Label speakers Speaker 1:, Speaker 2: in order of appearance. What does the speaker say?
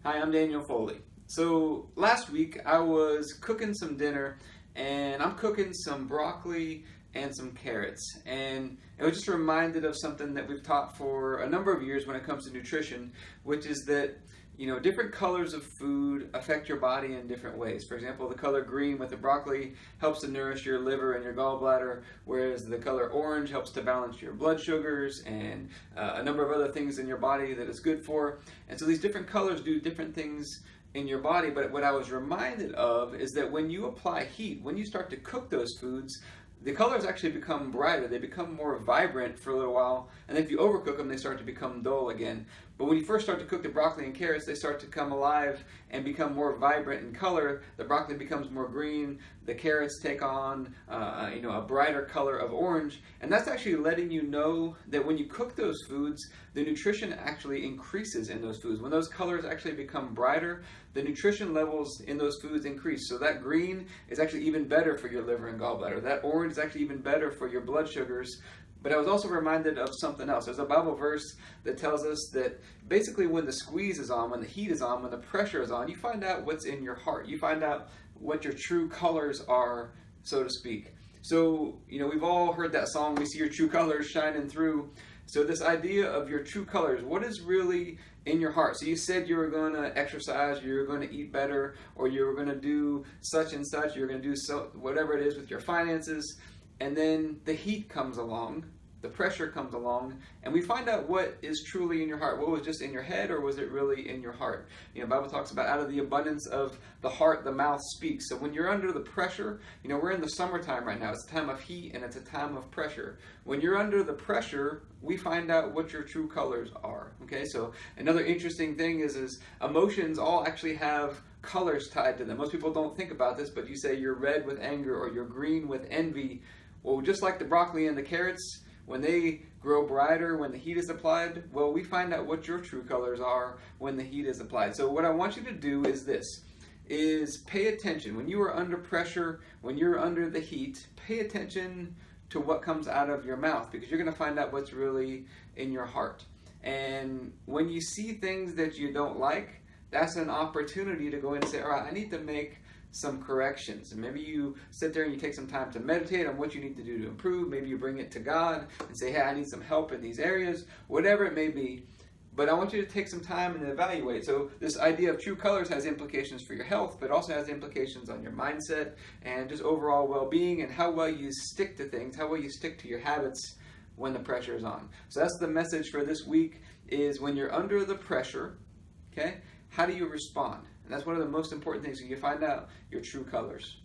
Speaker 1: Hi, I'm Daniel Foley. So last week I was cooking some dinner and I'm cooking some broccoli and some carrots. And I was just reminded of something that we've taught for a number of years when it comes to nutrition, which is that different colors of food affect your body in different ways. For example, the color green with the broccoli helps to nourish your liver and your gallbladder, whereas the color orange helps to balance your blood sugars and a number of other things in your body that it's good for. And so these different colors do different things in your body. But what I was reminded of is that when you apply heat, when you start to cook those foods, the colors actually become brighter. They become more vibrant for a little while, and then if you overcook them, they start to become dull again. But when you first start to cook the broccoli and carrots, they start to come alive and become more vibrant in color. The broccoli becomes more green. The carrots take on, a brighter color of orange, and that's actually letting you know that when you cook those foods, the nutrition actually increases in those foods. When those colors actually become brighter, the nutrition levels in those foods increase. So that green is actually even better for your liver and gallbladder. That orange is actually even better for your blood sugars. But I was also reminded of something else. There's a Bible verse that tells us that basically when the squeeze is on, when the heat is on, when the pressure is on, you find out what's in your heart. You find out what your true colors are, so to speak. So, we've all heard that song, "We see your true colors shining through." So this idea of your true colors, what is really in your heart? So you said you were going to exercise, you were going to eat better, or you were going to do such and such, you're going to do whatever it is with your finances, and then the heat comes along, the pressure comes along, and we find out what is truly in your heart. What was just in your head, or was it really in your heart? The Bible talks about out of the abundance of the heart, the mouth speaks. So when you're under the pressure, we're in the summertime right now. It's a time of heat and it's a time of pressure. When you're under the pressure, we find out what your true colors are. Okay, so another interesting thing is emotions all actually have colors tied to them. Most people don't think about this, but you say you're red with anger or you're green with envy. Well, just like the broccoli and the carrots, when they grow brighter when the heat is applied, well, we find out what your true colors are when the heat is applied. So what I want you to do is pay attention. When you are under pressure, when you're under the heat, pay attention to what comes out of your mouth, because you're going to find out what's really in your heart. And when you see things that you don't like, that's an opportunity to go in and say, all right, I need to make some corrections. And maybe you sit there and you take some time to meditate on what you need to do to improve. Maybe you bring it to God and say, hey, I need some help in these areas, whatever it may be. But I want you to take some time and evaluate. So this idea of true colors has implications for your health, but also has implications on your mindset and just overall well-being and how well you stick to things, how well you stick to your habits when the pressure is on. So that's the message for this week, is when you're under the pressure, okay, how do you respond? And that's one of the most important things, so you find out your true colors.